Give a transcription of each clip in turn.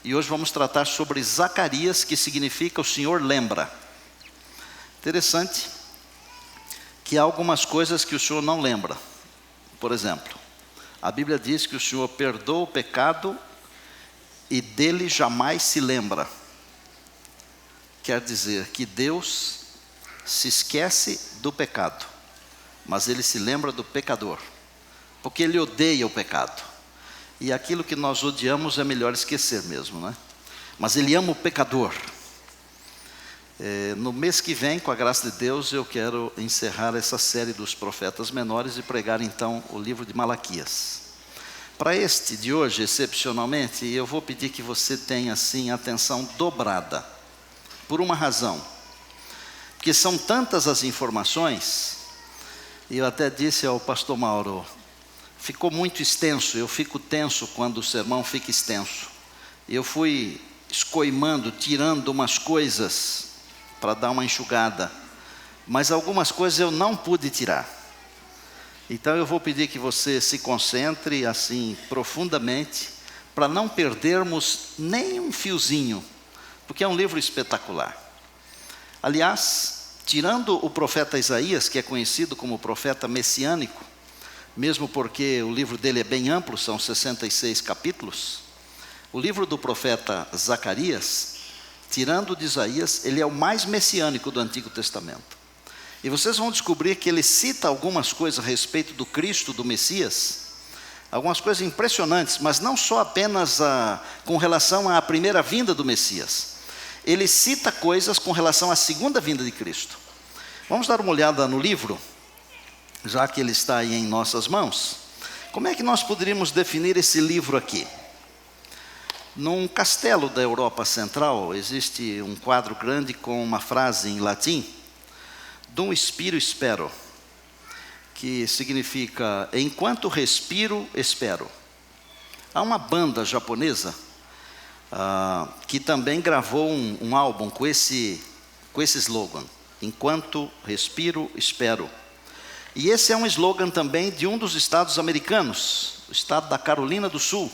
E hoje vamos tratar sobre Zacarias, que significa o Senhor lembra. Interessante que há algumas coisas que o Senhor não lembra. Por exemplo, a Bíblia diz que o Senhor perdoa o pecado e dele jamais se lembra. Quer dizer que Deus se esquece do pecado, mas Ele se lembra do pecador, porque Ele odeia o pecado. E aquilo que nós odiamos é melhor esquecer mesmo, né? Mas Ele ama o pecador. No mês que vem, com a graça de Deus, eu quero encerrar essa série dos profetas menores e pregar então o livro de Malaquias. Para este de hoje, excepcionalmente, eu vou pedir que você tenha assim atenção dobrada, por uma razão, porque são tantas as informações, e eu até disse ao pastor Mauro, ficou muito extenso, eu fico tenso quando o sermão fica extenso. Eu fui escoimando, tirando umas coisas para dar uma enxugada, mas algumas coisas eu não pude tirar. Então eu vou pedir que você se concentre assim profundamente, para não perdermos nem um fiozinho, porque é um livro espetacular. Aliás, tirando o profeta Isaías, que é conhecido como profeta messiânico, mesmo porque o livro dele é bem amplo, são 66 capítulos, o livro do profeta Zacarias, tirando o de Isaías, ele é o mais messiânico do Antigo Testamento. E vocês vão descobrir que ele cita algumas coisas a respeito do Cristo, do Messias, algumas coisas impressionantes, mas não só apenas com relação à primeira vinda do Messias. Ele cita coisas com relação à segunda vinda de Cristo. Vamos dar uma olhada no livro, já que ele está aí em nossas mãos. Como é que nós poderíamos definir esse livro aqui? Num castelo da Europa Central, existe um quadro grande com uma frase em latim, Dum spiro spero, que significa, enquanto respiro, espero. Há uma banda japonesa que também gravou um álbum com esse slogan, enquanto respiro, espero. E esse é um slogan também de um dos estados americanos, o estado da Carolina do Sul.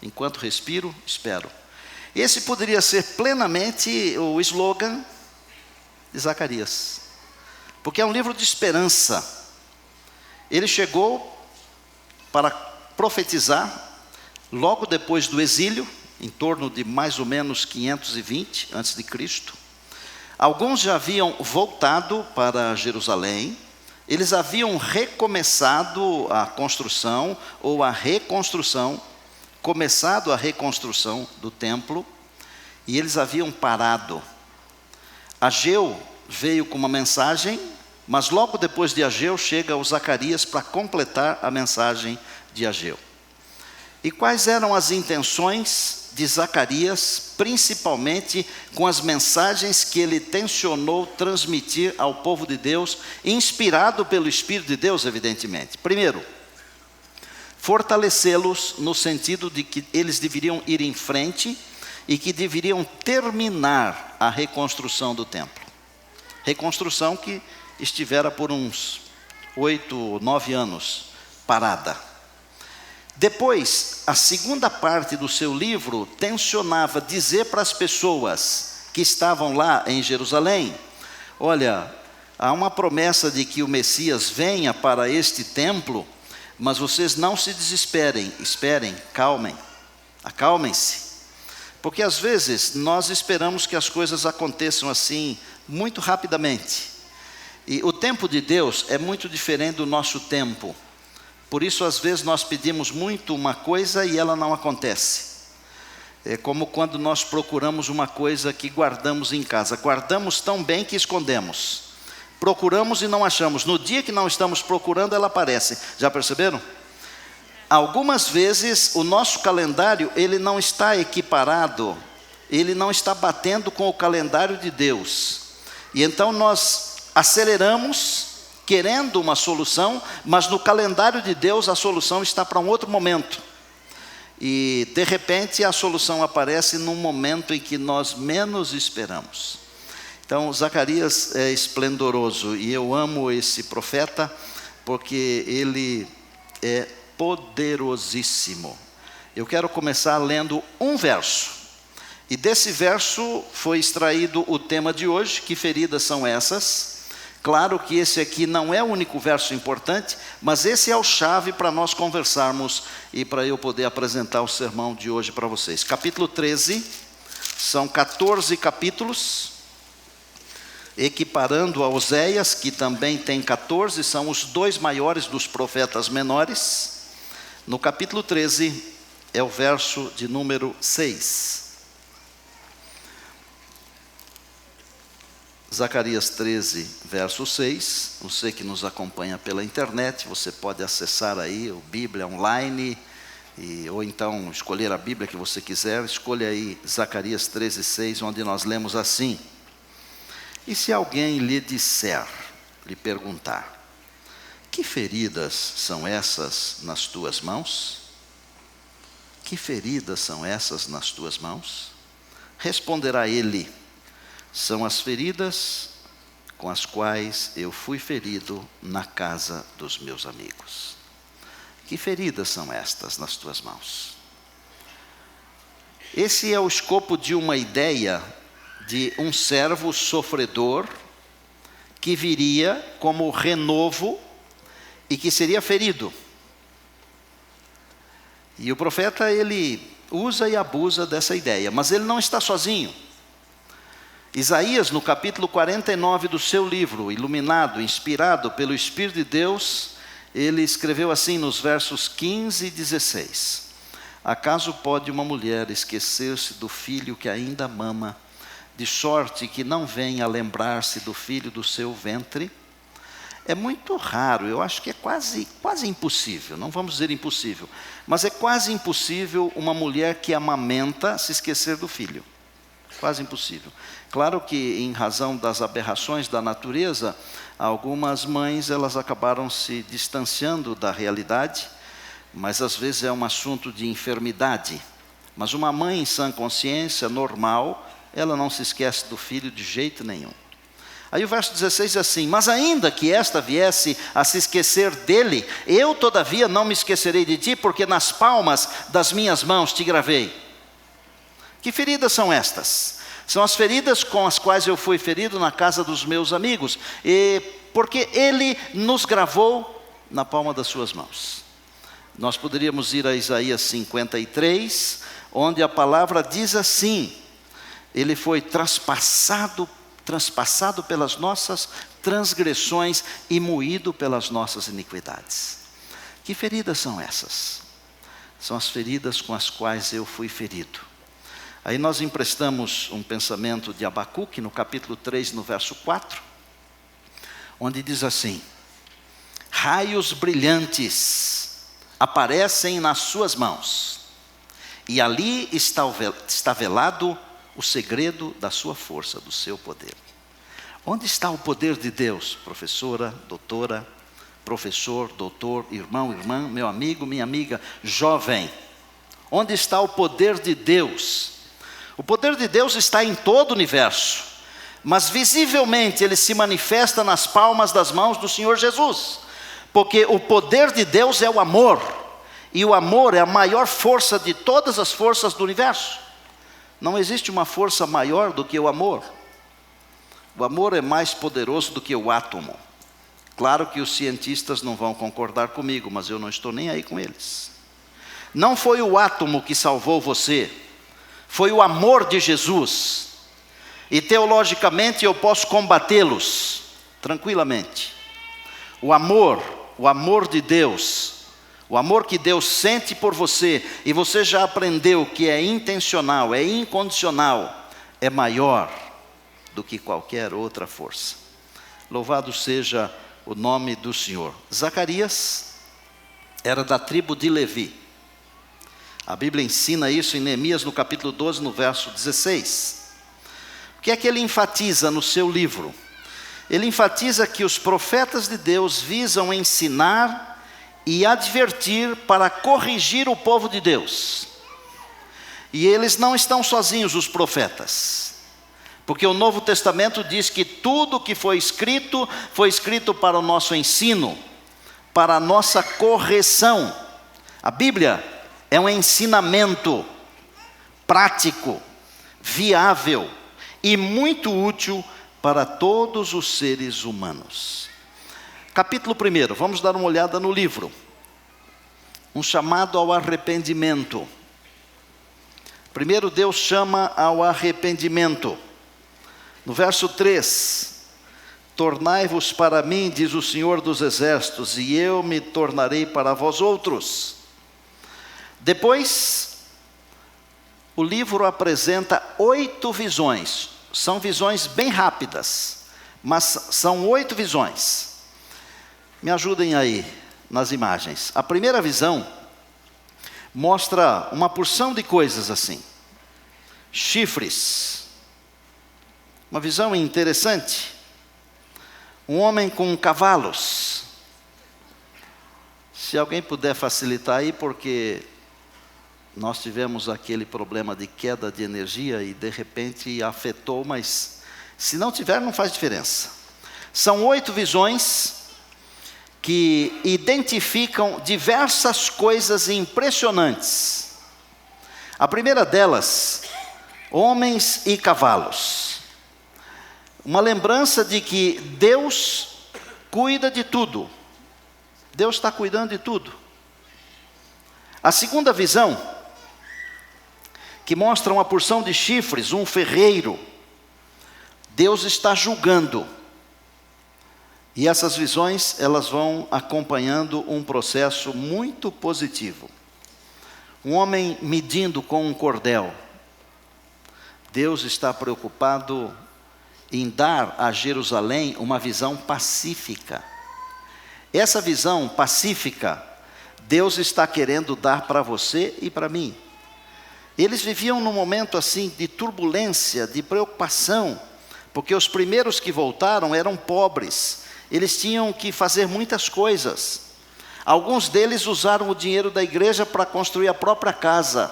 Enquanto respiro, espero. Esse poderia ser plenamente o slogan de Zacarias, porque é um livro de esperança. Ele chegou para profetizar logo depois do exílio, em torno de mais ou menos 520 a.C. Alguns já haviam voltado para Jerusalém, eles haviam recomeçado a construção ou a reconstrução, começado a reconstrução do templo, e eles haviam parado. Ageu veio com uma mensagem, mas logo depois de Ageu chega o Zacarias para completar a mensagem de Ageu. E quais eram as intenções de Zacarias, principalmente com as mensagens que ele tencionou transmitir ao povo de Deus, inspirado pelo Espírito de Deus, evidentemente? Primeiro, fortalecê-los no sentido de que eles deveriam ir em frente e que deveriam terminar a reconstrução do templo. Reconstrução que estivera por uns 8 ou 9 anos parada. Depois, a segunda parte do seu livro tensionava dizer para as pessoas que estavam lá em Jerusalém, olha, há uma promessa de que o Messias venha para este templo, mas vocês não se desesperem, esperem, acalmem-se. Porque às vezes nós esperamos que as coisas aconteçam assim, muito rapidamente. E o tempo de Deus é muito diferente do nosso tempo. Por isso, às vezes, nós pedimos muito uma coisa e ela não acontece. É como quando nós procuramos uma coisa que guardamos em casa. Guardamos tão bem que escondemos. Procuramos e não achamos. No dia que não estamos procurando, ela aparece. Já perceberam? Algumas vezes, o nosso calendário, ele não está equiparado, ele não está batendo com o calendário de Deus. E então nós aceleramos, querendo uma solução, mas no calendário de Deus a solução está para um outro momento. E de repente a solução aparece num momento em que nós menos esperamos. Então Zacarias é esplendoroso e eu amo esse profeta porque ele é poderosíssimo. Eu quero começar lendo um verso. E desse verso foi extraído o tema de hoje, que feridas são essas? Claro que esse aqui não é o único verso importante, mas esse é o chave para nós conversarmos e para eu poder apresentar o sermão de hoje para vocês. Capítulo 13, são 14 capítulos, equiparando a Oséias, que também tem 14, são os dois maiores dos profetas menores. No capítulo 13 é o verso de número 6. Zacarias 13, verso 6, você que nos acompanha pela internet, você pode acessar aí o Bíblia online, ou então escolher a Bíblia que você quiser, escolha aí Zacarias 13, 6, onde nós lemos assim: e se alguém lhe disser, lhe perguntar, que feridas são essas nas tuas mãos? Que feridas são essas nas tuas mãos? Responderá ele: são as feridas com as quais eu fui ferido na casa dos meus amigos. Que feridas são estas nas tuas mãos? Esse é o escopo de uma ideia de um servo sofredor que viria como renovo e que seria ferido. E o profeta, ele usa e abusa dessa ideia, mas ele não está sozinho. Isaías, no capítulo 49 do seu livro, iluminado, inspirado pelo Espírito de Deus, ele escreveu assim nos versos 15 e 16: acaso pode uma mulher esquecer-se do filho que ainda mama, de sorte que não venha a lembrar-se do filho do seu ventre? É muito raro, eu acho que é quase impossível, não vamos dizer impossível, mas é quase impossível uma mulher que amamenta se esquecer do filho. Quase impossível. Claro que em razão das aberrações da natureza, algumas mães elas acabaram se distanciando da realidade, mas às vezes é um assunto de enfermidade. Mas uma mãe em sã consciência, normal, ela não se esquece do filho de jeito nenhum. Aí o verso 16 é assim: mas ainda que esta viesse a se esquecer dele, eu todavia não me esquecerei de ti, porque nas palmas das minhas mãos te gravei. Que feridas são estas? São as feridas com as quais eu fui ferido na casa dos meus amigos, porque ele nos gravou na palma das suas mãos. Nós poderíamos ir a Isaías 53, onde a palavra diz assim: ele foi transpassado pelas nossas transgressões e moído pelas nossas iniquidades. Que feridas são essas? São as feridas com as quais eu fui ferido. Aí nós emprestamos um pensamento de Abacuque, no capítulo 3, no verso 4, onde diz assim: raios brilhantes aparecem nas suas mãos, e ali está velado o segredo da sua força, do seu poder. Onde está o poder de Deus, professora, doutora, professor, doutor, irmão, irmã, meu amigo, minha amiga, jovem? Onde está o poder de Deus? O poder de Deus está em todo o universo, mas visivelmente ele se manifesta nas palmas das mãos do Senhor Jesus, porque o poder de Deus é o amor, e o amor é a maior força de todas as forças do universo. Não existe uma força maior do que o amor. O amor é mais poderoso do que o átomo. Claro que os cientistas não vão concordar comigo, mas eu não estou nem aí com eles. Não foi o átomo que salvou você, foi o amor de Jesus. E teologicamente eu posso combatê-los tranquilamente. O amor de Deus, o amor que Deus sente por você, e você já aprendeu que é intencional, é incondicional, é maior do que qualquer outra força. Louvado seja o nome do Senhor. Zacarias era da tribo de Levi. A Bíblia ensina isso em Neemias, no capítulo 12, no verso 16. O que é que ele enfatiza no seu livro? Ele enfatiza que os profetas de Deus visam ensinar e advertir para corrigir o povo de Deus. E eles não estão sozinhos, os profetas. Porque o Novo Testamento diz que tudo que foi escrito para o nosso ensino, para a nossa correção. A Bíblia É um ensinamento prático, viável e muito útil para todos os seres humanos. Capítulo 1, vamos dar uma olhada no livro. Um chamado ao arrependimento. Primeiro Deus chama ao arrependimento. No verso 3, tornai-vos para mim, diz o Senhor dos Exércitos, e eu me tornarei para vós outros. Depois, o livro apresenta 8 visões. São visões bem rápidas, mas são 8 visões. Me ajudem aí nas imagens. A primeira visão mostra uma porção de coisas assim. Chifres. Uma visão interessante. Um homem com cavalos. Se alguém puder facilitar aí, porque nós tivemos aquele problema de queda de energia e de repente afetou, mas se não tiver não faz diferença. São 8 visões que identificam diversas coisas impressionantes. A primeira delas, homens e cavalos. Uma lembrança de que Deus cuida de tudo. Deus está cuidando de tudo. A segunda visão, que mostra uma porção de chifres, um ferreiro. Deus está julgando. E essas visões, elas vão acompanhando um processo muito positivo. Um homem medindo com um cordel. Deus está preocupado em dar a Jerusalém uma visão pacífica. Essa visão pacífica, Deus está querendo dar para você e para mim. Eles viviam num momento assim de turbulência, de preocupação, porque os primeiros que voltaram eram pobres. Eles tinham que fazer muitas coisas. Alguns deles usaram o dinheiro da igreja para construir a própria casa.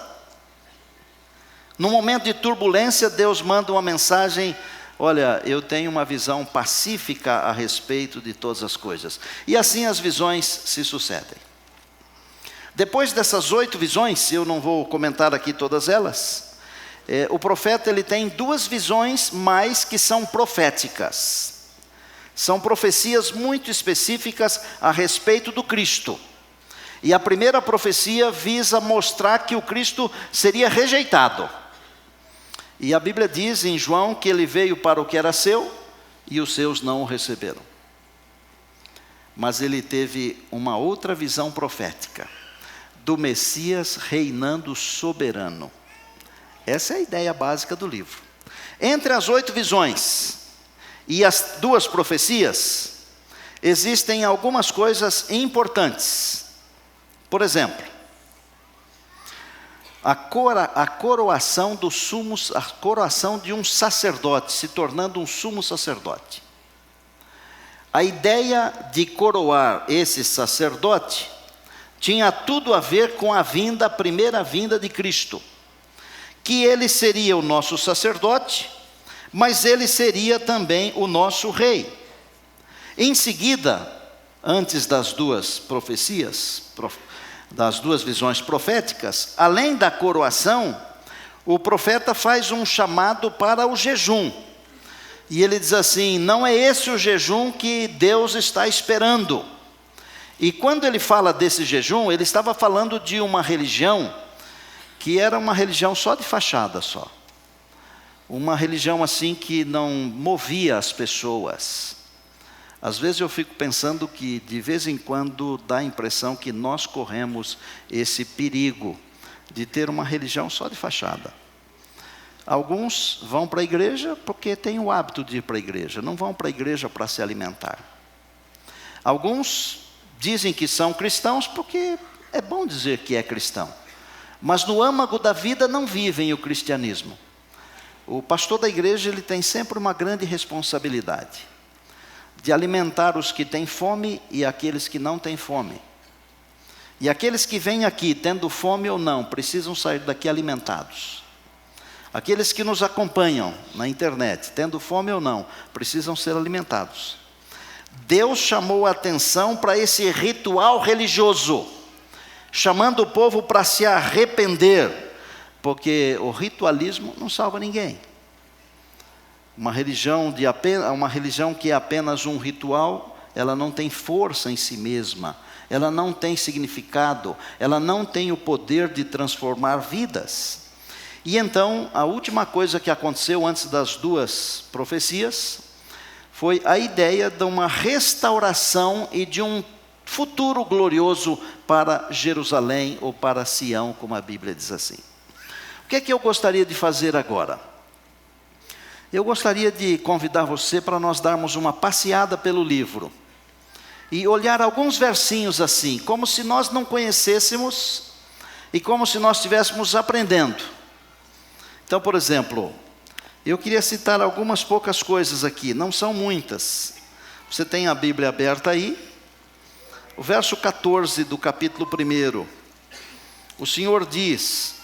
Num momento de turbulência, Deus manda uma mensagem: olha, eu tenho uma visão pacífica a respeito de todas as coisas. E assim as visões se sucedem. Depois dessas 8 visões, eu não vou comentar aqui todas elas, o profeta ele tem 2 visões mais que são proféticas. São profecias muito específicas a respeito do Cristo. E a primeira profecia visa mostrar que o Cristo seria rejeitado. E a Bíblia diz em João que ele veio para o que era seu e os seus não o receberam. Mas ele teve uma outra visão profética, do Messias reinando soberano. Essa é a ideia básica do livro. Entre as 8 visões e as 2 profecias, existem algumas coisas importantes. Por exemplo, a coroação a coroação de um sacerdote, se tornando um sumo sacerdote. A ideia de coroar esse sacerdote tinha tudo a ver com a primeira vinda de Cristo. Que ele seria o nosso sacerdote, mas ele seria também o nosso rei. Em seguida, antes das 2 profecias, das 2 visões proféticas, além da coroação, o profeta faz um chamado para o jejum. E ele diz assim: não é esse o jejum que Deus está esperando. E quando ele fala desse jejum, ele estava falando de uma religião que era uma religião só de fachada só. Uma religião assim que não movia as pessoas. Às vezes eu fico pensando que de vez em quando dá a impressão que nós corremos esse perigo de ter uma religião só de fachada. Alguns vão para a igreja porque têm o hábito de ir para a igreja, não vão para a igreja para se alimentar. Alguns dizem que são cristãos porque é bom dizer que é cristão, mas no âmago da vida não vivem o cristianismo. O pastor da igreja ele tem sempre uma grande responsabilidade de alimentar os que têm fome e aqueles que não têm fome. E aqueles que vêm aqui tendo fome ou não, precisam sair daqui alimentados. Aqueles que nos acompanham na internet, tendo fome ou não, precisam ser alimentados. Deus chamou a atenção para esse ritual religioso, chamando o povo para se arrepender, porque o ritualismo não salva ninguém. Uma religião que é apenas um ritual, ela não tem força em si mesma, ela não tem significado, ela não tem o poder de transformar vidas. E então, a última coisa que aconteceu antes das duas profecias, foi a ideia de uma restauração e de um futuro glorioso para Jerusalém ou para Sião, como a Bíblia diz assim. O que é que eu gostaria de fazer agora? Eu gostaria de convidar você para nós darmos uma passeada pelo livro e olhar alguns versinhos assim, como se nós não conhecêssemos e como se nós estivéssemos aprendendo. Então, por exemplo, eu queria citar algumas poucas coisas aqui, não são muitas. Você tem a Bíblia aberta aí. O verso 14 do capítulo 1. O Senhor diz: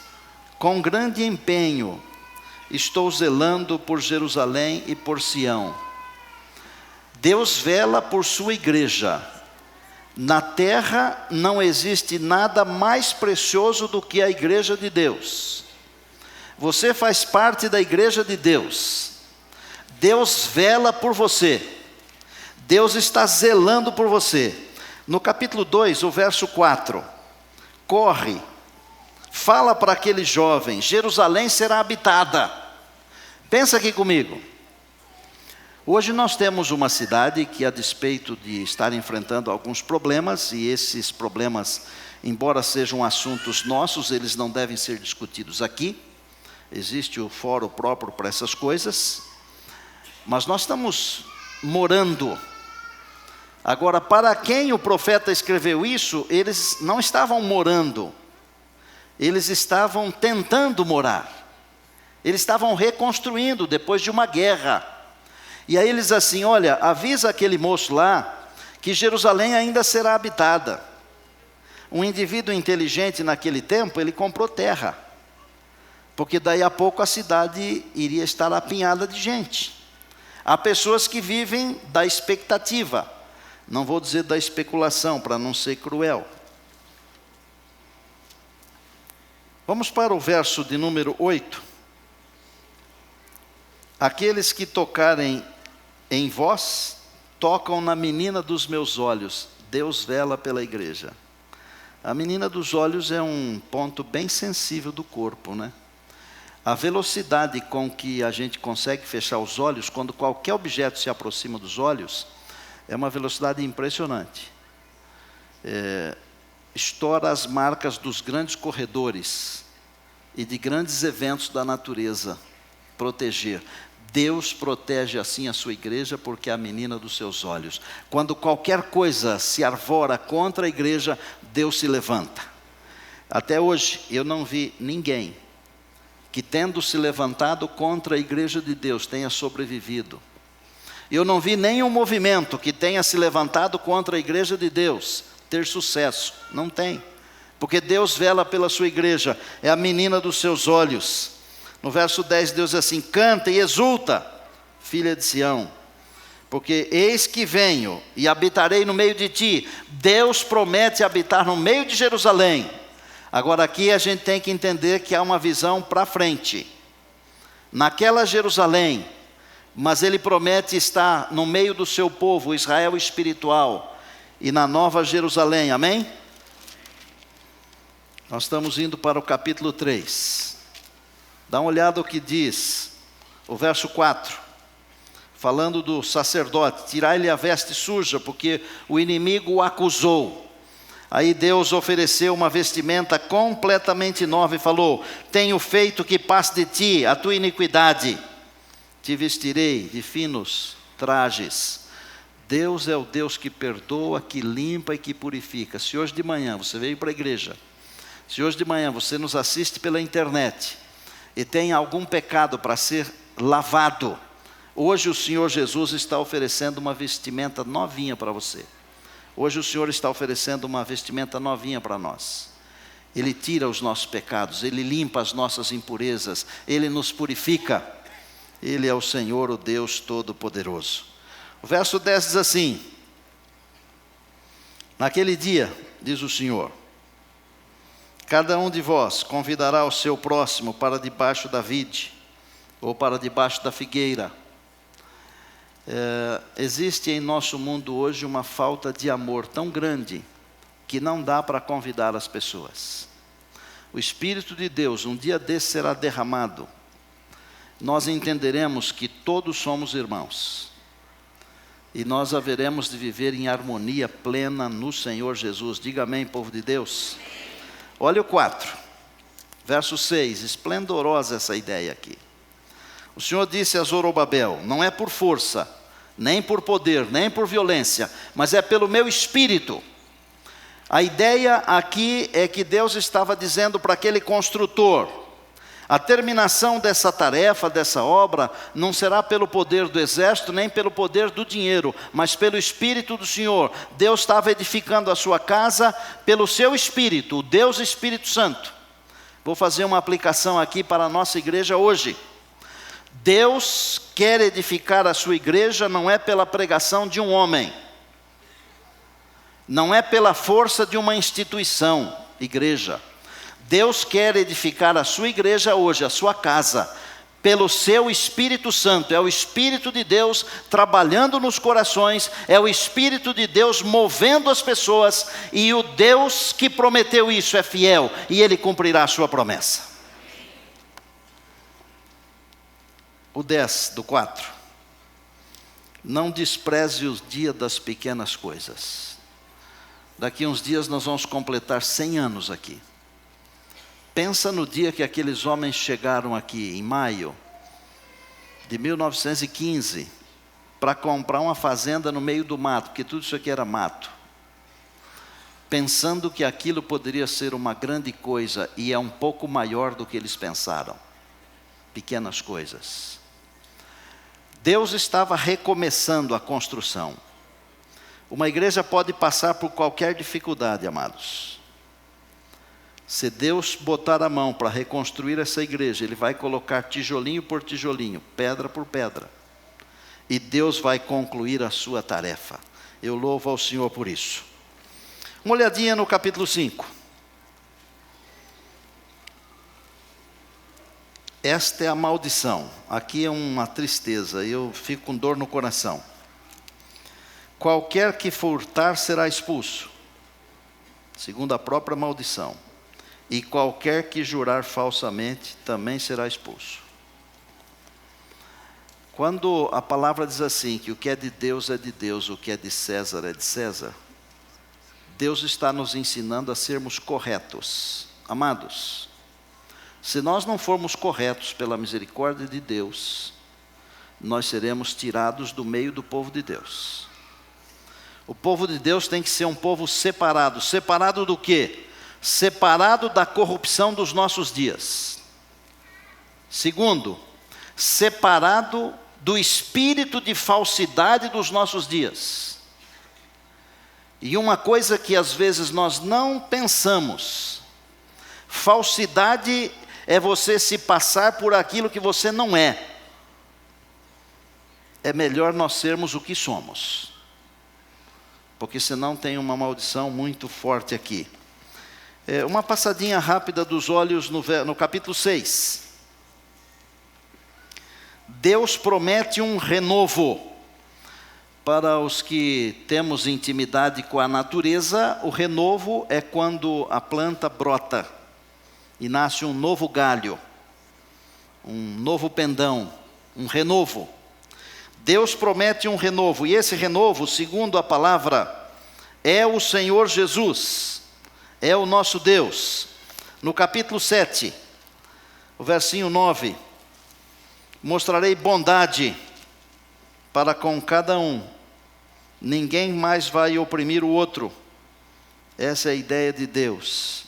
com grande empenho estou zelando por Jerusalém e por Sião. Deus vela por sua igreja. Na terra não existe nada mais precioso do que a igreja de Deus. Você faz parte da igreja de Deus. Deus vela por você. Deus está zelando por você. No capítulo 2, o verso 4. Corre, fala para aquele jovem, Jerusalém será habitada. Pensa aqui comigo. Hoje nós temos uma cidade que, a despeito de estar enfrentando alguns problemas, e esses problemas, embora sejam assuntos nossos, eles não devem ser discutidos aqui. Existe o fórum próprio para essas coisas, mas nós estamos morando. Agora, para quem o profeta escreveu isso, eles não estavam morando, eles estavam tentando morar, eles estavam reconstruindo depois de uma guerra. E aí eles assim: olha, avisa aquele moço lá que Jerusalém ainda será habitada. Um indivíduo inteligente naquele tempo, ele comprou terra, porque daí a pouco a cidade iria estar apinhada de gente. Há pessoas que vivem da expectativa, não vou dizer da especulação, para não ser cruel. Vamos para o verso de número 8. Aqueles que tocarem em vós, tocam na menina dos meus olhos. Deus vela pela igreja. A menina dos olhos é um ponto bem sensível do corpo, né? A velocidade com que a gente consegue fechar os olhos, quando qualquer objeto se aproxima dos olhos, é uma velocidade impressionante. Estoura as marcas dos grandes corredores e de grandes eventos da natureza. Proteger. Deus protege assim a sua igreja, porque é a menina dos seus olhos. Quando qualquer coisa se arvora contra a igreja, Deus se levanta. Até hoje eu não vi ninguém que, tendo se levantado contra a igreja de Deus, tenha sobrevivido. Eu não vi nenhum movimento que tenha se levantado contra a igreja de Deus ter sucesso. Não tem. Porque Deus vela pela sua igreja, é a menina dos seus olhos. No verso 10, Deus diz assim: canta e exulta, filha de Sião, porque eis que venho e habitarei no meio de ti. Deus promete habitar no meio de Jerusalém. Agora aqui a gente tem que entender que há uma visão para frente. Naquela Jerusalém, mas Ele promete estar no meio do seu povo, Israel espiritual, e na nova Jerusalém, amém? Nós estamos indo para o capítulo 3. Dá uma olhada o que diz o verso 4, falando do sacerdote: tirai-lhe a veste suja, porque o inimigo o acusou. Aí Deus ofereceu uma vestimenta completamente nova e falou: tenho feito que passe de ti a tua iniquidade, te vestirei de finos trajes. Deus é o Deus que perdoa, que limpa e que purifica. Se hoje de manhã você veio para a igreja, se hoje de manhã você nos assiste pela internet e tem algum pecado para ser lavado, hoje o Senhor Jesus está oferecendo uma vestimenta novinha para você. Hoje o Senhor está oferecendo uma vestimenta novinha para nós. Ele tira os nossos pecados, Ele limpa as nossas impurezas, Ele nos purifica. Ele é o Senhor, o Deus Todo-Poderoso. O verso 10 diz assim: naquele dia, diz o Senhor, Cada um de vós convidará o seu próximo para debaixo da vide, ou para debaixo da figueira. Existe em nosso mundo hoje uma falta de amor tão grande, que não dá para convidar as pessoas. O Espírito de Deus, um dia desse será derramado. Nós entenderemos que todos somos irmãos. E nós haveremos de viver em harmonia plena no Senhor Jesus. Diga amém, povo de Deus. Olha o 4, verso 6, esplendorosa essa ideia aqui. O Senhor disse a Zorobabel: não é por força, nem por poder, nem por violência, mas é pelo meu Espírito. A ideia aqui é que Deus estava dizendo para aquele construtor: a terminação dessa tarefa, dessa obra, não será pelo poder do exército, nem pelo poder do dinheiro, mas pelo Espírito do Senhor. Deus estava edificando a sua casa pelo seu Espírito, o Deus Espírito Santo. Vou fazer uma aplicação aqui para a nossa igreja hoje. Deus quer edificar a sua igreja, não é pela pregação de um homem, não é pela força de uma instituição, igreja. Deus quer edificar a sua igreja hoje, a sua casa, pelo seu Espírito Santo. É o Espírito de Deus trabalhando nos corações, é o Espírito de Deus movendo as pessoas, e o Deus que prometeu isso é fiel, e Ele cumprirá a sua promessa. O 10 do 4. Não despreze o dia das pequenas coisas. Daqui uns dias nós vamos completar 100 anos aqui. Pensa no dia que aqueles homens chegaram aqui, em maio de 1915, para comprar uma fazenda no meio do mato, porque tudo isso aqui era mato. Pensando que aquilo poderia ser uma grande coisa, e é um pouco maior do que eles pensaram. Pequenas coisas. Deus estava recomeçando a construção. Uma igreja pode passar por qualquer dificuldade, amados. Se Deus botar a mão para reconstruir essa igreja, Ele vai colocar tijolinho por tijolinho, pedra por pedra. E Deus vai concluir a sua tarefa. Eu louvo ao Senhor por isso. Uma olhadinha no capítulo 5. Esta é a maldição. Aqui é uma tristeza, eu fico com dor no coração. Qualquer que furtar será expulso, segundo a própria maldição. E qualquer que jurar falsamente também será expulso. Quando a palavra diz assim, que o que é de Deus é de Deus, o que é de César é de César, Deus está nos ensinando a sermos corretos. Amados, se nós não formos corretos pela misericórdia de Deus, nós seremos tirados do meio do povo de Deus. O povo de Deus tem que ser um povo separado. Separado do quê? Separado da corrupção dos nossos dias. Segundo, separado do espírito de falsidade dos nossos dias. E uma coisa que às vezes nós não pensamos: falsidade é você se passar por aquilo que você não é. É melhor nós sermos o que somos, porque senão tem uma maldição muito forte aqui. Uma passadinha rápida dos olhos no capítulo 6. Deus promete um renovo. Para os que temos intimidade com a natureza, o renovo é quando a planta brota e nasce um novo galho, um novo pendão, um renovo. Deus promete um renovo, e esse renovo, segundo a palavra, é o Senhor Jesus. É o nosso Deus. No capítulo 7, o versinho 9, mostrarei bondade para com cada um, ninguém mais vai oprimir o outro. Essa é a ideia de Deus.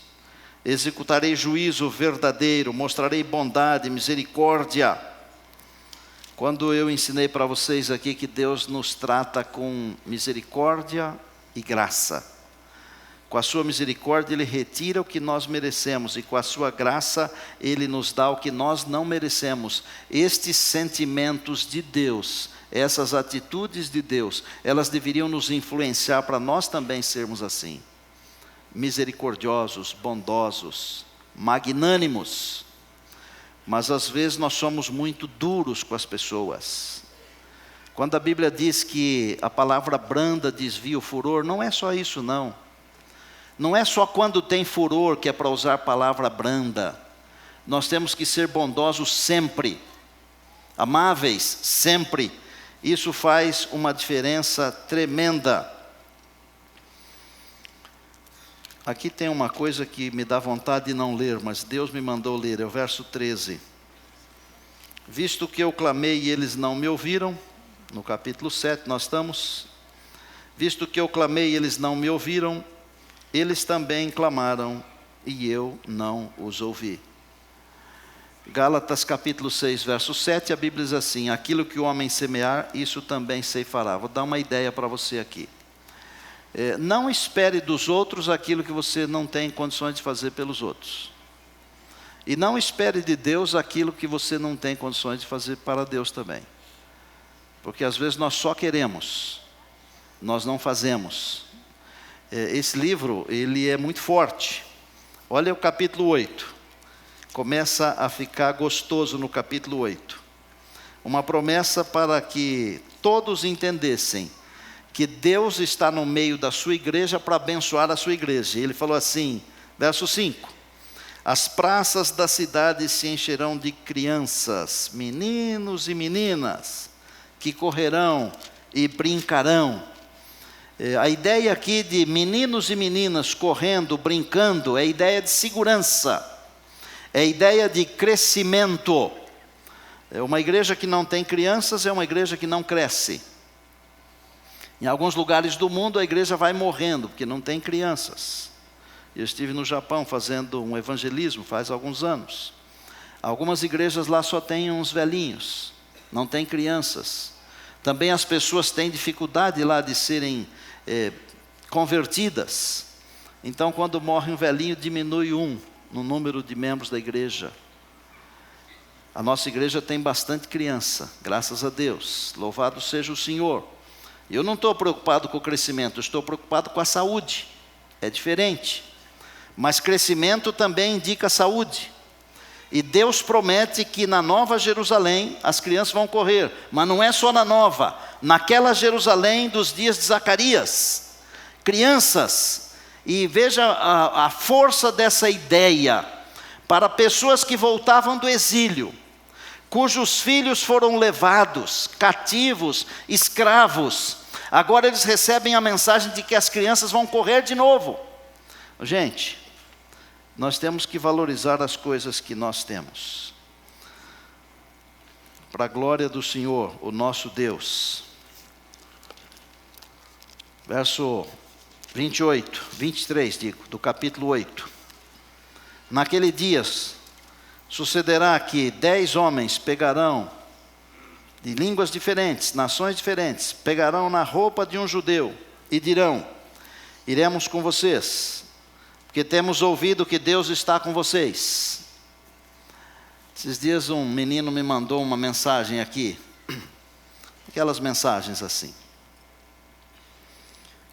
Executarei juízo verdadeiro, mostrarei bondade, misericórdia. Quando eu ensinei para vocês aqui que Deus nos trata com misericórdia e graça. Com a sua misericórdia Ele retira o que nós merecemos, e com a sua graça Ele nos dá o que nós não merecemos. Estes sentimentos de Deus, essas atitudes de Deus, elas deveriam nos influenciar para nós também sermos assim. misericordiosos, bondosos, magnânimos. Mas às vezes nós somos muito duros com as pessoas. Quando a Bíblia diz que a palavra branda desvia o furor, não é só isso não. Não é só quando tem furor que é para usar a palavra branda. Nós temos que ser bondosos sempre, amáveis sempre. Isso faz uma diferença tremenda. Aqui tem uma coisa que me dá vontade de não ler, mas Deus me mandou ler, é o verso 13. Visto que eu clamei e eles não me ouviram, no capítulo 7 nós estamos. Visto que eu clamei e eles não me ouviram, eles também clamaram e eu não os ouvi. Gálatas capítulo 6, verso 7, a Bíblia diz assim: aquilo que o homem semear, isso também ceifará. Vou dar uma ideia para você aqui. Não espere dos outros aquilo que você não tem condições de fazer pelos outros. E não espere de Deus aquilo que você não tem condições de fazer para Deus também. Porque às vezes nós só queremos, nós não fazemos. Esse livro, ele é muito forte. Olha o capítulo 8. Começa a ficar gostoso no capítulo 8. Uma promessa para que todos entendessem que Deus está no meio da sua igreja para abençoar a sua igreja. Ele falou assim, verso 5. As praças da cidade se encherão de crianças, meninos e meninas, que correrão e brincarão. A ideia aqui de meninos e meninas correndo, brincando, é a ideia de segurança, é a ideia de crescimento. Uma igreja que não tem crianças é uma igreja que não cresce. Em alguns lugares do mundo a igreja vai morrendo, porque não tem crianças. Eu estive no Japão fazendo um evangelismo faz alguns anos. Algumas igrejas lá só tem uns velhinhos, não tem crianças. Também as pessoas têm dificuldade lá de serem convertidas. Então quando morre um velhinho, diminui no número de membros da igreja. A nossa igreja tem bastante criança, graças a Deus, louvado seja o Senhor. Eu não estou preocupado com o crescimento, eu estou preocupado com a saúde, é diferente. Mas crescimento também indica saúde. E Deus promete que na Nova Jerusalém as crianças vão correr, mas não é só na Nova, naquela Jerusalém dos dias de Zacarias, crianças. E veja a força dessa ideia, para pessoas que voltavam do exílio, cujos filhos foram levados, cativos, escravos. Agora eles recebem a mensagem de que as crianças vão correr de novo. Gente, nós temos que valorizar as coisas que nós temos. Para a glória do Senhor, o nosso Deus. Verso 23, do capítulo 8. Naquele dia sucederá que 10 homens pegarão, de línguas diferentes, nações diferentes, pegarão na roupa de um judeu e dirão: iremos com vocês, porque temos ouvido que Deus está com vocês. Esses dias um menino me mandou uma mensagem aqui, aquelas mensagens assim.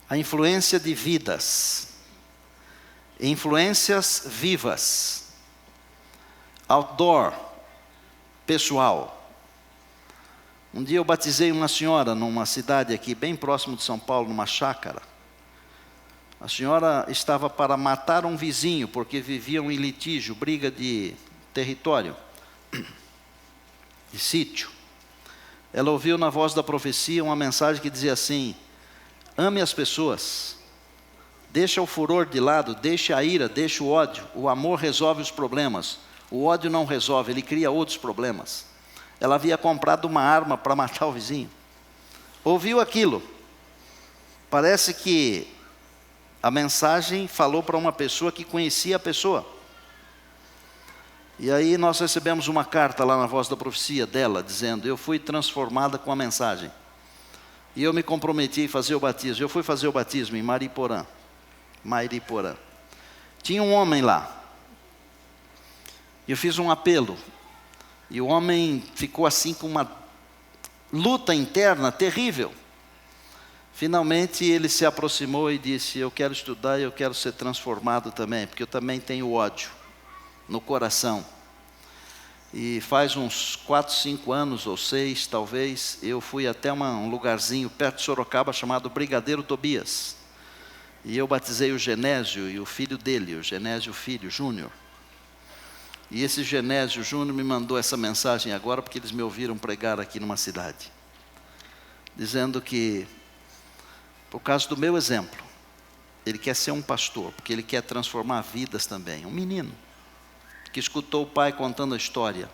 A influência de vidas, influências vivas, outdoor, pessoal. Um dia eu batizei uma senhora numa cidade aqui, bem próximo de São Paulo, numa chácara. A senhora estava para matar um vizinho, porque viviam em litígio, briga de território, de sítio. Ela ouviu na voz da profecia uma mensagem que dizia assim: ame as pessoas, deixa o furor de lado, deixa a ira, deixa o ódio. O amor resolve os problemas, o ódio não resolve, ele cria outros problemas. Ela havia comprado uma arma para matar o vizinho. Ouviu aquilo. Parece que a mensagem falou para uma pessoa que conhecia a pessoa. E aí nós recebemos uma carta lá na voz da profecia dela, dizendo: eu fui transformada com a mensagem. E eu me comprometi a fazer o batismo. Eu fui fazer o batismo em Mariporã. Tinha um homem lá. Eu fiz um apelo. E o homem ficou assim com uma luta interna terrível. Finalmente ele se aproximou e disse: eu quero estudar e eu quero ser transformado também, porque eu também tenho ódio no coração. E faz uns 4, 5 anos ou 6 talvez, eu fui até um lugarzinho perto de Sorocaba chamado Brigadeiro Tobias. E eu batizei o Genésio e o filho dele, o Genésio filho, Júnior. E esse Genésio Júnior me mandou essa mensagem agora, porque eles me ouviram pregar aqui numa cidade. Dizendo que, por causa do meu exemplo, ele quer ser um pastor, porque ele quer transformar vidas também. Um menino que escutou o pai contando a história.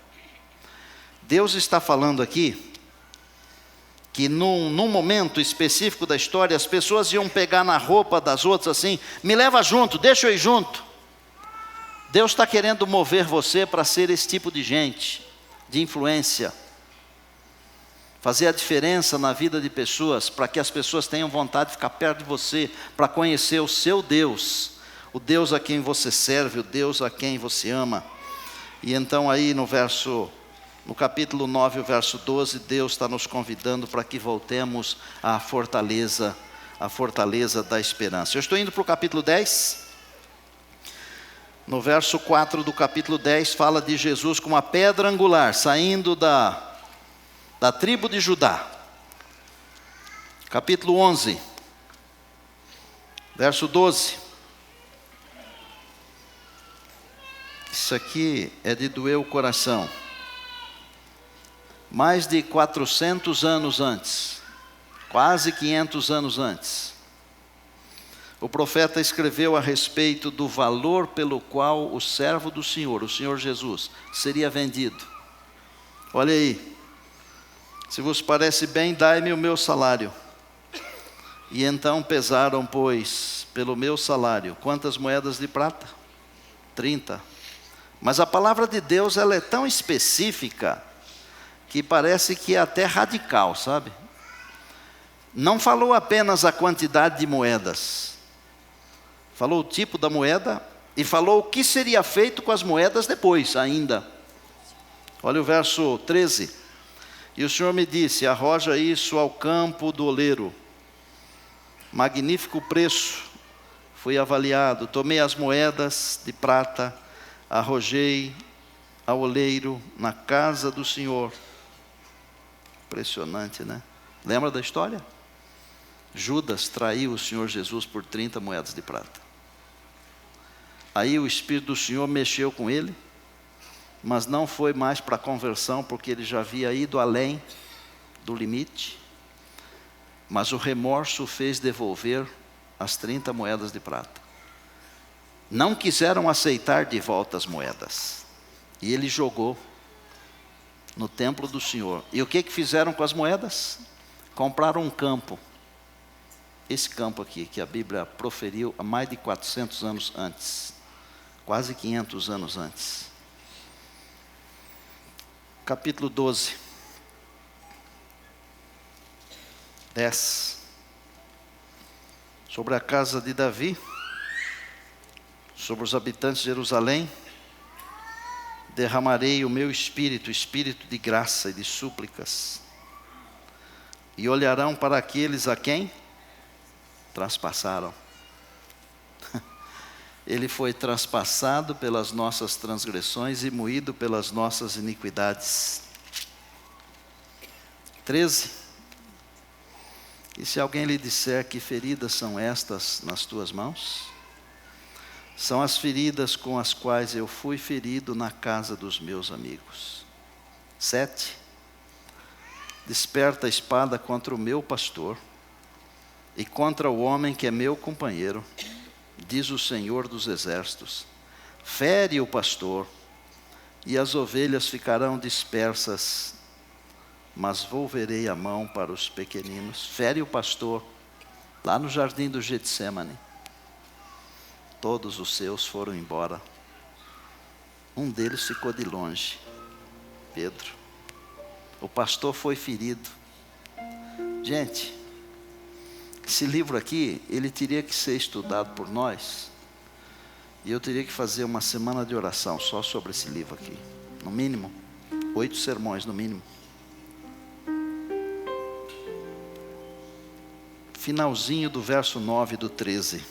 Deus está falando aqui que num momento específico da história, as pessoas iam pegar na roupa das outras assim: me leva junto, deixa eu ir junto. Deus está querendo mover você para ser esse tipo de gente, de influência. Fazer a diferença na vida de pessoas, para que as pessoas tenham vontade de ficar perto de você, para conhecer o seu Deus, o Deus a quem você serve, o Deus a quem você ama. E então aí no capítulo 9, o verso 12, Deus está nos convidando para que voltemos à fortaleza da esperança. Eu estou indo para o capítulo 10. No verso 4 do capítulo 10, fala de Jesus como uma pedra angular, saindo da tribo de Judá. Capítulo 11, verso 12. Isso aqui é de doer o coração. Mais de 400 anos antes, quase 500 anos antes, o profeta escreveu a respeito do valor pelo qual o servo do Senhor, o Senhor Jesus, seria vendido. Olha aí: se vos parece bem, dai-me o meu salário. E então pesaram, pois, pelo meu salário, quantas moedas de prata? 30. Mas a palavra de Deus, ela é tão específica, que parece que é até radical, sabe? Não falou apenas a quantidade de moedas. Falou o tipo da moeda e falou o que seria feito com as moedas depois ainda. Olha o verso 13. E o Senhor me disse: arroja isso ao campo do oleiro. Magnífico preço foi avaliado. Tomei as moedas de prata, arrojei ao oleiro na casa do Senhor. Impressionante, né? Lembra da história? Judas traiu o Senhor Jesus por 30 moedas de prata. Aí o Espírito do Senhor mexeu com ele, mas não foi mais para a conversão, porque ele já havia ido além do limite. Mas o remorso fez devolver as 30 moedas de prata. Não quiseram aceitar de volta as moedas. E ele jogou no templo do Senhor. E o que fizeram com as moedas? Compraram um campo. Esse campo aqui, que a Bíblia proferiu há mais de 400 anos antes. Quase 500 anos antes. Capítulo 12. 10. Sobre a casa de Davi, sobre os habitantes de Jerusalém, derramarei o meu espírito de graça e de súplicas, e olharão para aqueles a quem traspassaram. Ele foi traspassado pelas nossas transgressões e moído pelas nossas iniquidades. 13. E se alguém lhe disser: que feridas são estas nas tuas mãos? São as feridas com as quais eu fui ferido na casa dos meus amigos. 7. Desperta a espada contra o meu pastor e contra o homem que é meu companheiro, diz o Senhor dos exércitos. Fere o pastor e as ovelhas ficarão dispersas, mas volverei a mão para os pequeninos. Fere o pastor lá no jardim do Getsemane. Todos os seus foram embora. Um deles ficou de longe, Pedro. O pastor foi ferido. Gente, esse livro aqui, ele teria que ser estudado por nós. E eu teria que fazer uma semana de oração só sobre esse livro aqui. No mínimo, 8 sermões no mínimo. finalzinho do verso 9 do 13.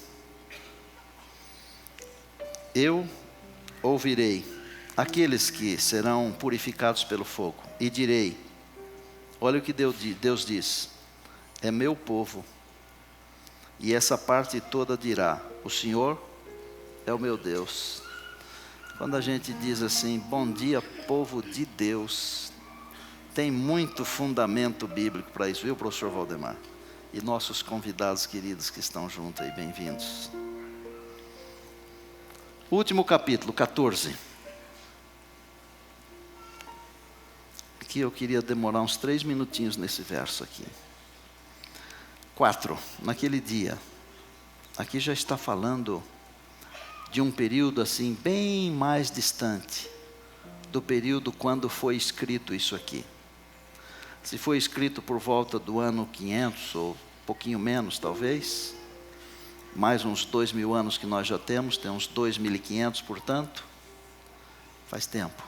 Eu ouvirei aqueles que serão purificados pelo fogo, e direi, olha o que Deus diz, é meu povo. E essa parte toda dirá, o Senhor é o meu Deus. Quando a gente diz assim, bom dia povo de Deus, tem muito fundamento bíblico para isso, viu, professor Valdemar? E nossos convidados queridos que estão juntos aí, bem-vindos. Último capítulo, 14. Aqui eu queria demorar uns 3 minutinhos nesse verso aqui. 4. Naquele dia. Aqui já está falando de um período assim bem mais distante do período quando foi escrito isso aqui. Se foi escrito por volta do ano 500 ou um pouquinho menos talvez, mais uns 2000 anos que nós já temos, tem uns 2500, portanto, faz tempo.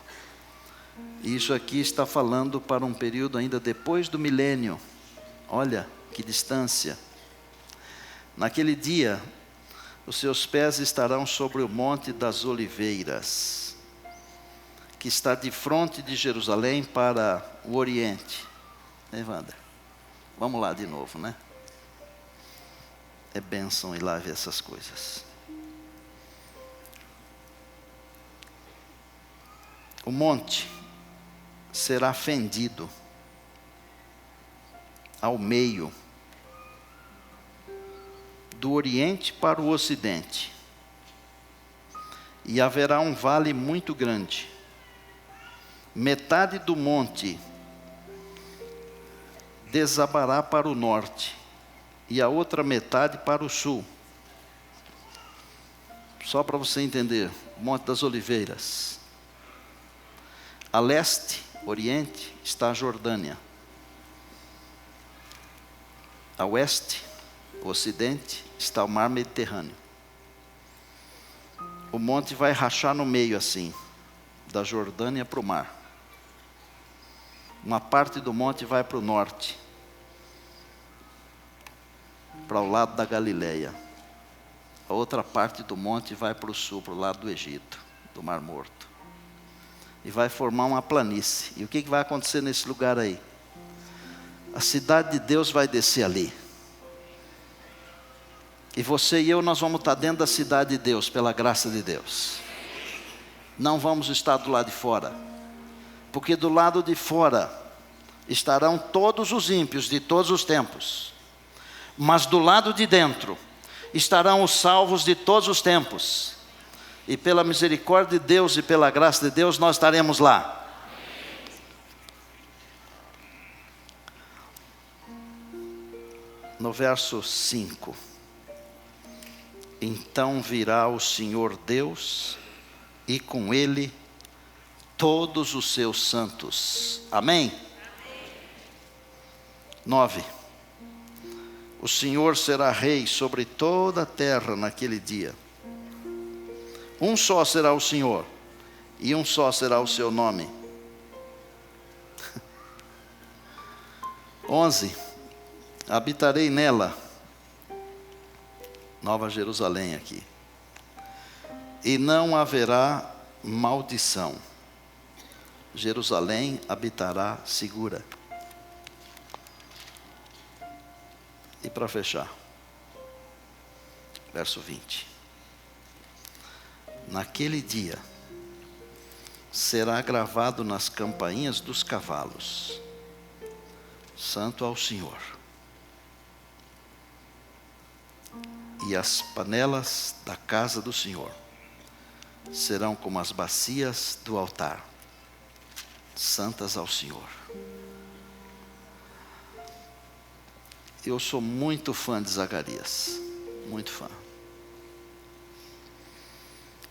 E isso aqui está falando para um período ainda depois do milênio. Olha que distância. Naquele dia, os seus pés estarão sobre o Monte das Oliveiras, que está de frente de Jerusalém para o Oriente. Evandro, vamos lá de novo, né? É bênção ir lá ver essas coisas. O monte será fendido ao meio, do Oriente para o Ocidente, e haverá um vale muito grande. Metade do monte desabará para o norte, e a outra metade para o sul. Só para você entender, o Monte das Oliveiras. A leste, oriente, está a Jordânia. A oeste, o ocidente, está o mar Mediterrâneo. O monte vai rachar no meio assim, da Jordânia para o mar. Uma parte do monte vai para o norte, para o lado da Galileia. A outra parte do monte vai para o sul, para o lado do Egito, do Mar Morto. E vai formar uma planície. E o que vai acontecer nesse lugar aí? A cidade de Deus vai descer ali. E você e eu, nós vamos estar dentro da cidade de Deus, pela graça de Deus. Não vamos estar do lado de fora. Porque do lado de fora estarão todos os ímpios de todos os tempos. Mas do lado de dentro estarão os salvos de todos os tempos. E pela misericórdia de Deus e pela graça de Deus, nós estaremos lá. No verso 5. Então virá o Senhor Deus, e com Ele todos os seus santos. Amém? 9. O Senhor será rei sobre toda a terra naquele dia. Um só será o Senhor, e um só será o seu nome. 11. Habitarei nela, Nova Jerusalém aqui, e não haverá maldição. Jerusalém habitará segura. E para fechar, verso 20. Naquele dia, será gravado nas campainhas dos cavalos, Santo ao Senhor. E as panelas da casa do Senhor serão como as bacias do altar, santas ao Senhor. Eu sou muito fã de Zacarias, muito fã.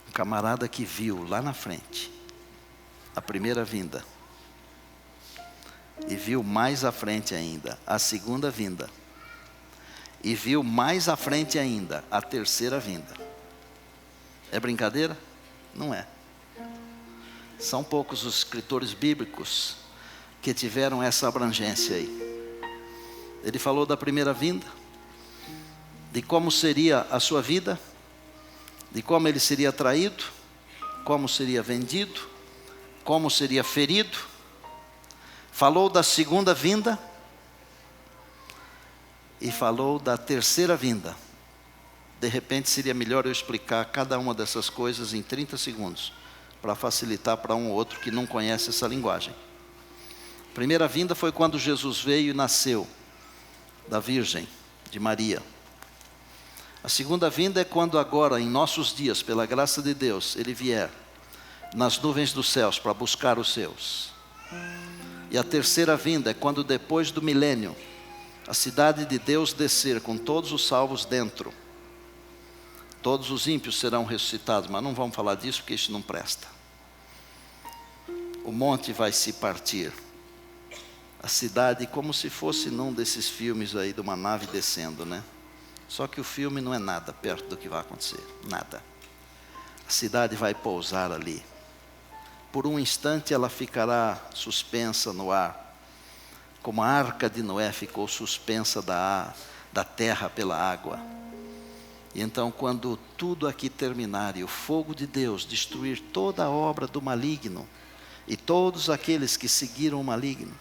Um camarada que viu lá na frente a primeira vinda, e viu mais à frente ainda a segunda vinda, e viu mais à frente ainda a terceira vinda. É brincadeira? Não é. São poucos os escritores bíblicos que tiveram essa abrangência aí. Ele falou da primeira vinda, de como seria a sua vida, de como ele seria traído, como seria vendido, como seria ferido. Falou da segunda vinda e falou da terceira vinda. De repente seria melhor eu explicar cada uma dessas coisas em 30 segundos, para facilitar para um ou outro que não conhece essa linguagem. A primeira vinda foi quando Jesus veio e nasceu da Virgem, de Maria. A segunda vinda é quando agora, em nossos dias, pela graça de Deus, Ele vier nas nuvens dos céus para buscar os seus. E a terceira vinda é quando, depois do milênio, a cidade de Deus descer com todos os salvos dentro. Todos os ímpios serão ressuscitados, mas não vamos falar disso porque isso não presta. O monte vai se partir. A cidade, como se fosse num desses filmes aí de uma nave descendo, né? Só que o filme não é nada perto do que vai acontecer, nada. A cidade vai pousar ali. Por um instante ela ficará suspensa no ar, como a arca de Noé ficou suspensa da terra pela água. E então, quando tudo aqui terminar e o fogo de Deus destruir toda a obra do maligno e todos aqueles que seguiram o maligno,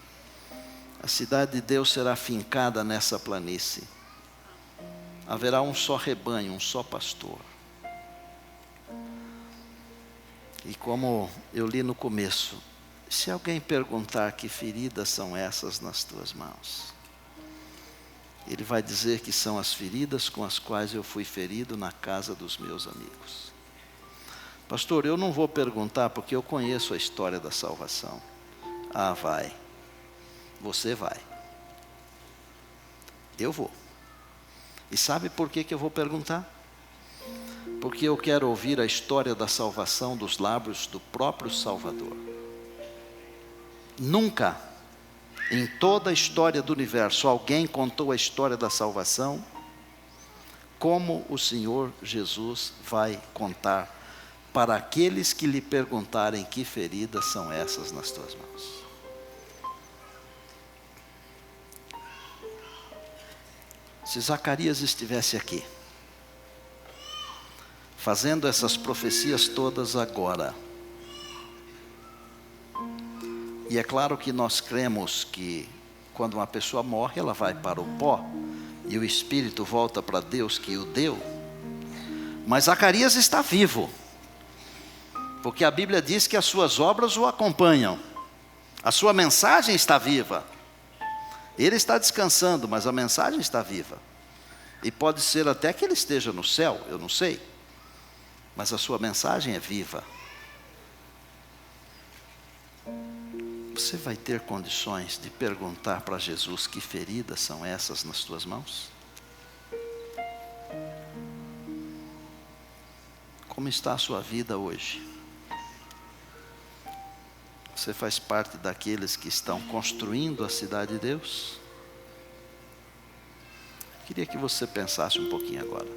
a cidade de Deus será fincada nessa planície. Haverá um só rebanho, um só pastor. E como eu li no começo, se alguém perguntar que feridas são essas nas tuas mãos, ele vai dizer que são as feridas com as quais eu fui ferido na casa dos meus amigos. Pastor, eu não vou perguntar porque eu conheço a história da salvação. Ah, vai. Você vai. Eu vou. E sabe por que eu vou perguntar? Porque eu quero ouvir a história da salvação dos lábios do próprio Salvador. Nunca, em toda a história do universo, alguém contou a história da salvação como o Senhor Jesus vai contar para aqueles que lhe perguntarem que feridas são essas nas tuas mãos. Se Zacarias estivesse aqui, fazendo essas profecias todas agora, e é claro que nós cremos que quando uma pessoa morre, ela vai para o pó, e o espírito volta para Deus que o deu. Mas Zacarias está vivo, porque a Bíblia diz que as suas obras o acompanham, a sua mensagem está viva. Ele está descansando, mas a mensagem está viva. E pode ser até que ele esteja no céu, eu não sei, mas a sua mensagem é viva. Você vai ter condições de perguntar para Jesus que feridas são essas nas tuas mãos? Como está a sua vida hoje? Você faz parte daqueles que estão construindo a cidade de Deus? Queria que você pensasse um pouquinho agora.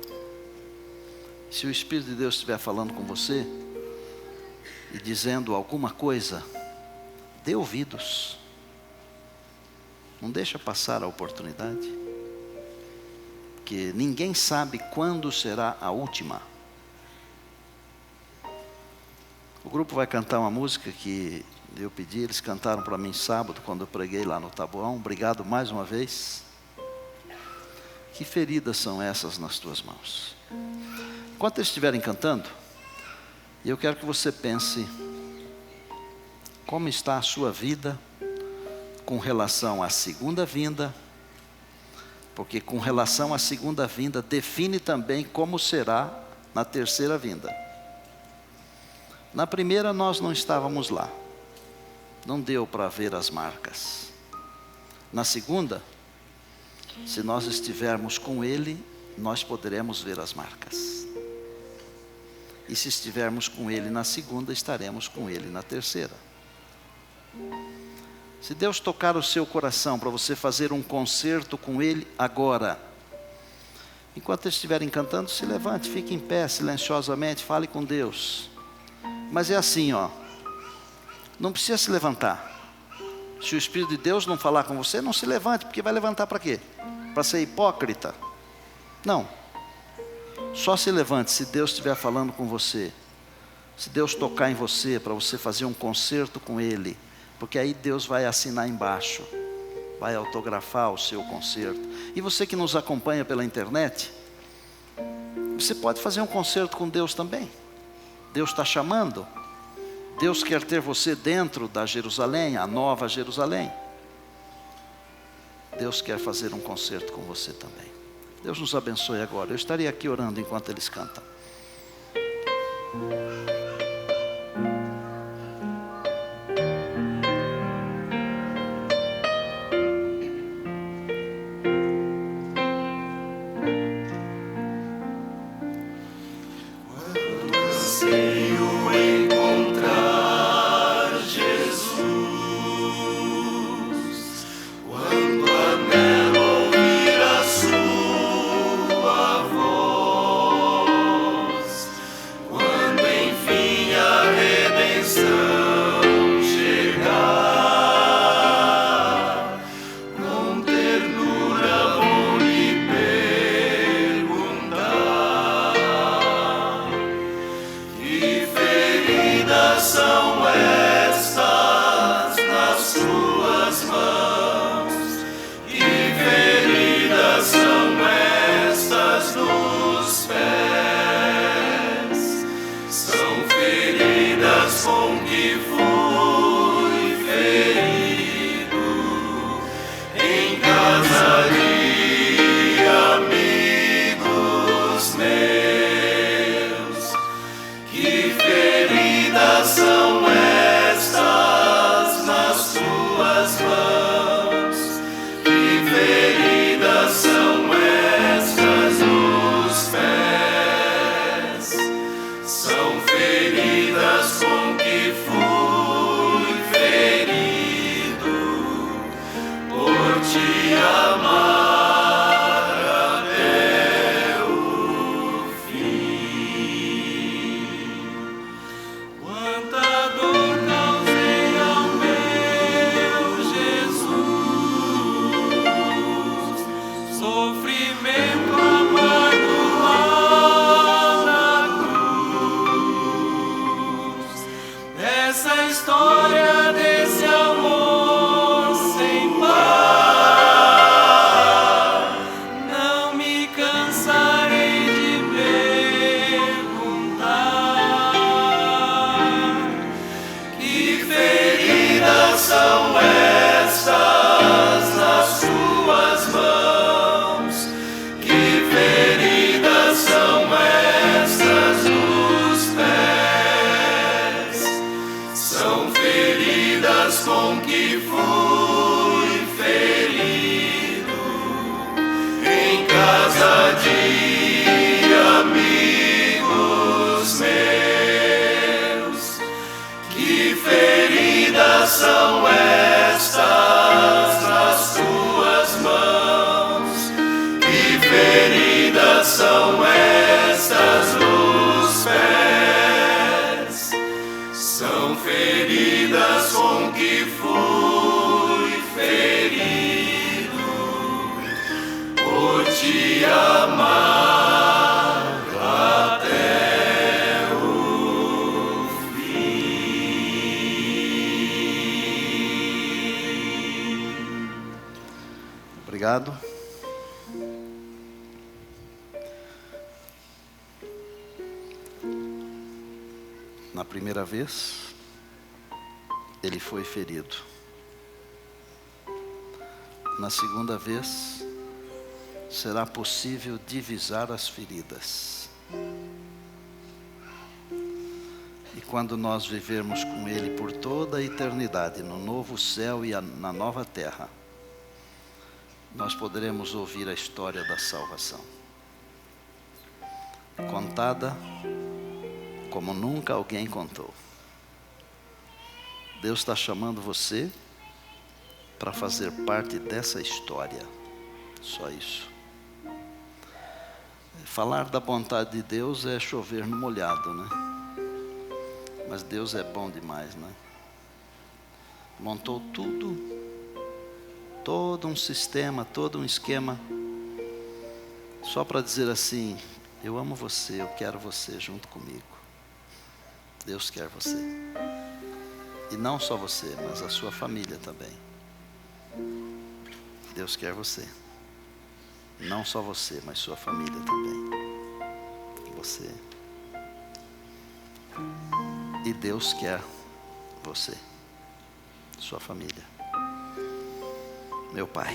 Se o Espírito de Deus estiver falando com você e dizendo alguma coisa, dê ouvidos. Não deixa passar a oportunidade, porque ninguém sabe quando será a última. O grupo vai cantar uma música que eu pedi, eles cantaram para mim sábado, quando eu preguei lá no Taboão. Obrigado mais uma vez. Que feridas são essas nas tuas mãos? Enquanto eles estiverem cantando, eu quero que você pense como está a sua vida com relação à segunda vinda, porque com relação à segunda vinda define também como será na terceira vinda. Na primeira nós não estávamos lá, não deu para ver as marcas. Na segunda, se nós estivermos com Ele, nós poderemos ver as marcas. E se estivermos com Ele na segunda, estaremos com Ele na terceira. Se Deus tocar o seu coração para você fazer um concerto com Ele agora, enquanto eles estiverem cantando, se levante, fique em pé silenciosamente, fale com Deus. Mas é assim, ó, não precisa se levantar. Se o Espírito de Deus não falar com você, não se levante, porque vai levantar para quê? Para ser hipócrita? Não, Só se levante se Deus estiver falando com você. Se Deus tocar em você, para você fazer um concerto com Ele. Porque aí Deus vai assinar embaixo. Vai autografar o seu concerto. E você que nos acompanha pela internet, você pode fazer um concerto com Deus também. Deus está chamando. Deus quer ter você dentro da Jerusalém, a nova Jerusalém. Deus quer fazer um concerto com você também. Deus nos abençoe agora. Eu estaria aqui orando enquanto eles cantam. Obrigado. Na primeira vez, ele foi ferido. Na segunda vez, será possível divisar as feridas. E quando nós vivermos com Ele por toda a eternidade, no novo céu e na nova terra, nós poderemos ouvir a história da salvação, contada como nunca alguém contou. Deus está chamando você para fazer parte dessa história, só isso. Falar da vontade de Deus é chover no molhado, né? Mas Deus é bom demais, né? Montou tudo, todo um sistema, todo um esquema, só para dizer assim: Eu amo você, eu quero você junto comigo. Deus quer você. E não só você, mas a sua família também. Deus quer você. Não só você, mas sua família também. Você. E Deus quer você, sua família. Meu Pai,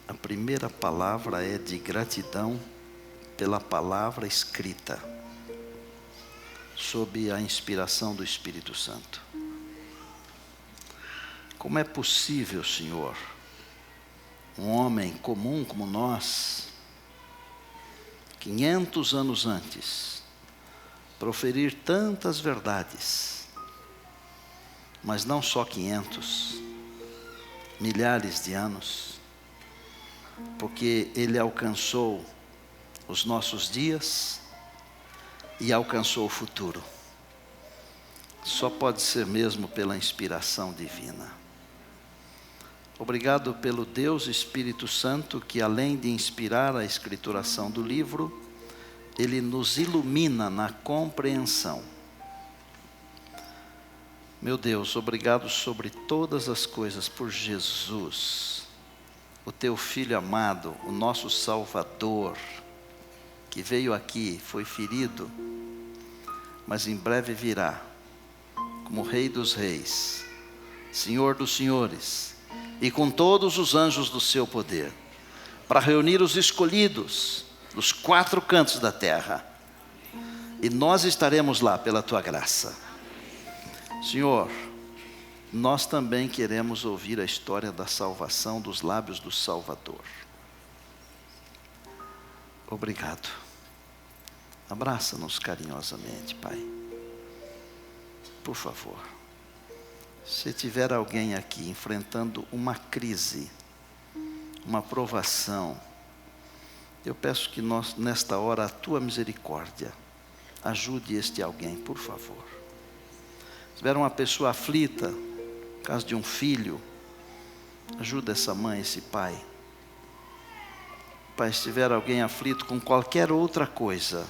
a primeira palavra é de gratidão pela palavra escrita, sob a inspiração do Espírito Santo. Como é possível, Senhor, um homem comum como nós, 500 anos antes, proferir tantas verdades, mas não só 500, milhares de anos, porque ele alcançou os nossos dias e alcançou o futuro. Só pode ser mesmo pela inspiração divina. Obrigado pelo Deus Espírito Santo que, além de inspirar a escrituração do livro, Ele nos ilumina na compreensão. Meu Deus, obrigado sobre todas as coisas por Jesus, o Teu Filho amado, o nosso Salvador, que veio aqui, foi ferido, mas em breve virá, como Rei dos Reis, Senhor dos Senhores, e com todos os anjos do seu poder, para reunir os escolhidos dos 4 cantos da terra, e nós estaremos lá pela Tua graça. Senhor, nós também queremos ouvir a história da salvação dos lábios do Salvador. Obrigado. Abraça-nos carinhosamente, Pai. Por favor. Se tiver alguém aqui enfrentando uma crise, uma provação, eu peço que nós, nesta hora, a Tua misericórdia, ajude este alguém, por favor. Se tiver uma pessoa aflita, no caso de um filho, ajuda essa mãe, esse pai. Pai, se tiver alguém aflito com qualquer outra coisa,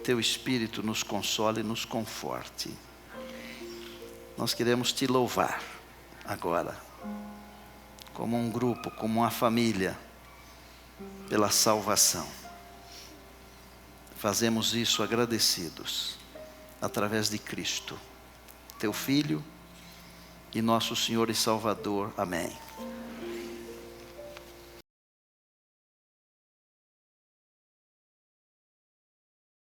Teu Espírito nos console e nos conforte. Nós queremos Te louvar agora, como um grupo, como uma família, pela salvação. Fazemos isso agradecidos, através de Cristo, Teu Filho e nosso Senhor e Salvador. Amém.